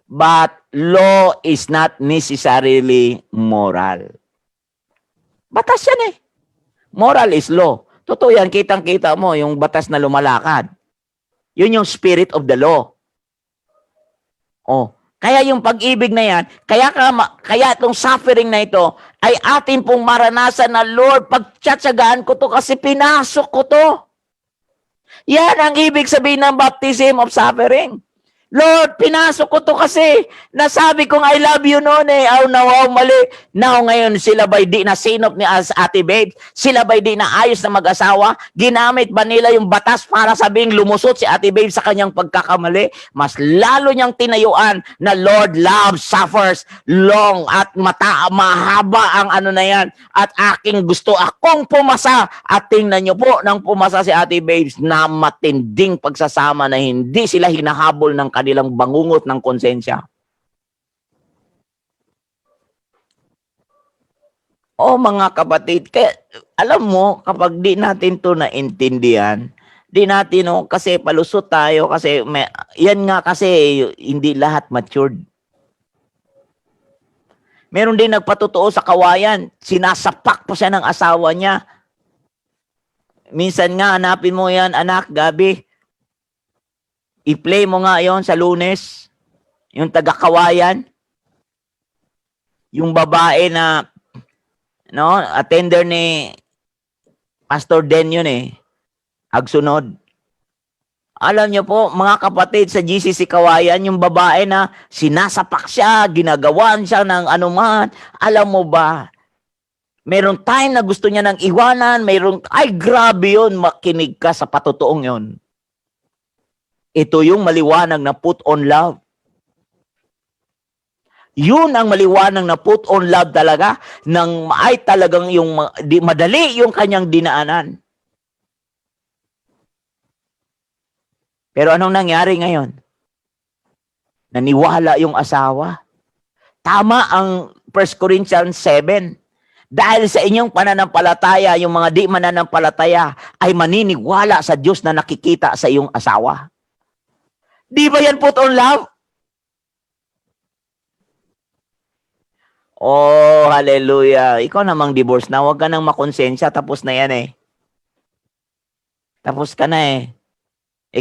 But law is not necessarily moral. Batas yan eh. Moral is law. Totoo yan, kitang-kita mo yung batas na lumalakad. Yun yung spirit of the law. Oh, kaya yung pag-ibig na yan, kaya itong suffering na ito ay atin pong maranasan na, Lord, pagtsatsagaan ko to kasi pinasok ko to. Yan ang ibig sabihin ng baptism of suffering. Lord, pinasok ko to kasi nasabi kong I love you noon eh. Mali. Now ngayon sila ba'y di na sinop ni Ate Babe? Sila ba'y di na ayos na mag-asawa? Ginamit ba nila yung batas para sabing lumusot si Ate Babe sa kanyang pagkakamali? Mas lalo niyang tinayuan na Lord loves suffers long at mahaba ang ano na yan. At aking gusto akong pumasa. At tingnan niyo po, nang pumasa si Ate Babes na matinding pagsasama na hindi sila hinahabol ng kanilang bangungot ng konsensya. O mga kapatid, kaya, alam mo, kapag di natin to naintindihan, di natin, kasi palusot tayo, kasi yan nga kasi, hindi lahat matured. Meron din nagpatotoo sa kawayan, sinasapak pa siya ng asawa niya. Minsan nga, hanapin mo yan, anak, Gabi, i-play mo nga yon sa Lunes, yung taga-kawayan, yung babae na, attender ni Pastor Den yun eh, agsunod. Alam niyo po, mga kapatid sa GCC Kawayan, yung babae na sinasapak siya, ginagawan siya ng anuman, alam mo ba, meron time na gusto niya ng iwanan, ay grabe yun, makinig ka sa patotoong yun. Ito yung maliwanag na put on love. Yun ang maliwanag na put on love talaga, ay talagang madali yung kanyang dinaanan. Pero anong nangyari ngayon? Naniwala yung asawa. Tama ang 1 Corinthians 7. Dahil sa inyong pananampalataya, yung mga di mananampalataya ay maniniwala sa Diyos na nakikita sa iyong asawa. Di ba yan put on love? Oh, hallelujah. Ikaw namang divorce na, huwag ka nang makonsensya, tapos na yan eh. Tapos ka na eh.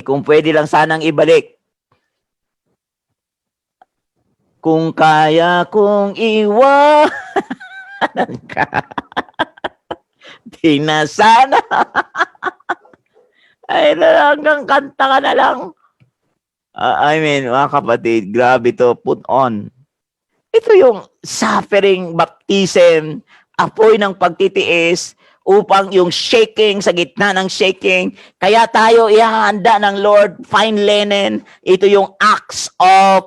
Kung pwede lang sanang ibalik. Kung kaya kong iwanan ka, di na sana. Ay, hanggang kanta ka na lang. Mga kapatid, grabe to, put on. Ito yung suffering baptism, apoy ng pagtitiis, upang yung shaking, sa gitna ng shaking, kaya tayo ihahanda ng Lord, fine linen, ito yung acts of,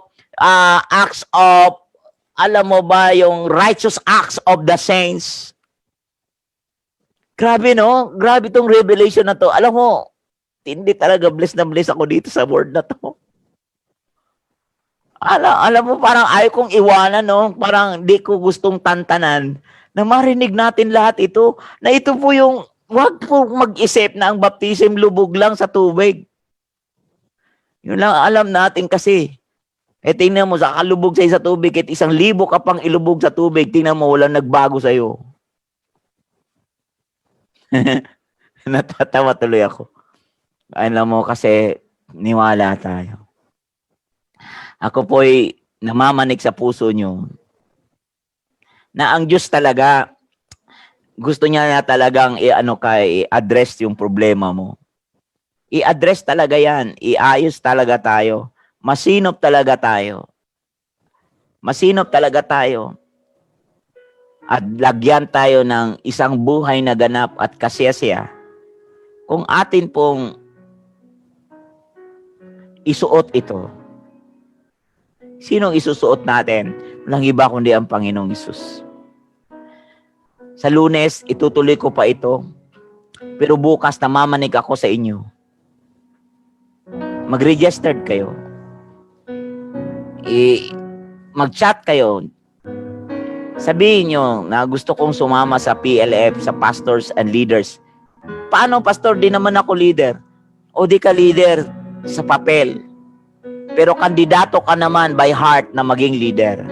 alam mo ba, yung righteous acts of the saints. Grabe no? Grabe tong revelation na to. Alam mo, hindi talaga blessed na blessed ako dito sa word na to. Alam mo, parang ayaw kong iwanan, no? Parang di ko gustong tantanan na marinig natin lahat ito, na ito po yung, wag po mag-isip na ang baptism lubog lang sa tubig. Yun lang alam natin kasi. Tingnan mo, sa kalubog sa tubig, 1,000 ka pang ilubog sa tubig, tingnan mo, walang nagbago sa'yo. Natatawa tuloy ako. Alam mo, kasi niwala tayo. Ako po'y namamanig sa puso nyo na ang Diyos talaga, gusto niya na talagang i-address yung problema mo. I-address talaga yan. I-ayos talaga tayo. Masinop talaga tayo. Masinop talaga tayo. At lagyan tayo ng isang buhay na ganap at kasiyasiya kung atin pong isuot ito. Sinong isusuot natin? Walang iba kundi ang Panginoong Hesus. Sa Lunes, itutuloy ko pa ito. Pero bukas namamanig ako sa inyo. Mag-registered kayo. Mag-chat kayo. Sabihin nyo na gusto kong sumama sa PLF, sa pastors and leaders. Paano, pastor? Di naman ako leader. O di ka leader sa papel. Pero kandidato ka naman by heart na maging leader.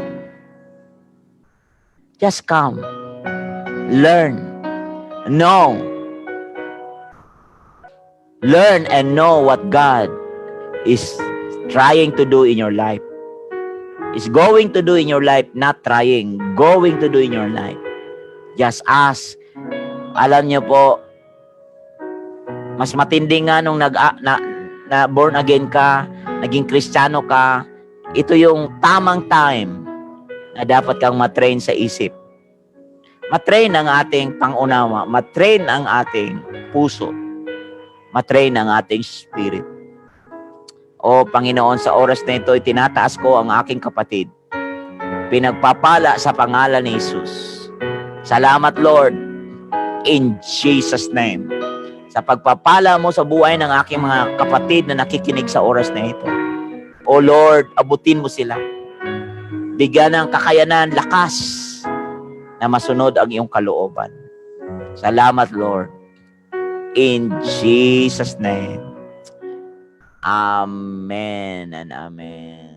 Just come. Learn. Know. Learn and know what God is trying to do in your life. Is going to do in your life, not trying. Going to do in your life. Just ask. Alam niyo po, mas matindi nga nung na born again ka, naging Kristiyano ka, ito yung tamang time na dapat kang matrain sa isip. Matrain ang ating pangunawa, matrain ang ating puso, matrain ang ating spirit. O Panginoon, sa oras na ito, itinataas ko ang aking kapatid. Pinagpapala sa pangalan ni Jesus. Salamat, Lord, in Jesus' name. Sa pagpapala mo sa buhay ng aking mga kapatid na nakikinig sa oras na ito. O Lord, abutin mo sila. Bigyan ng kakayanan, lakas na masunod ang iyong kalooban. Salamat, Lord. In Jesus' name. Amen and amen.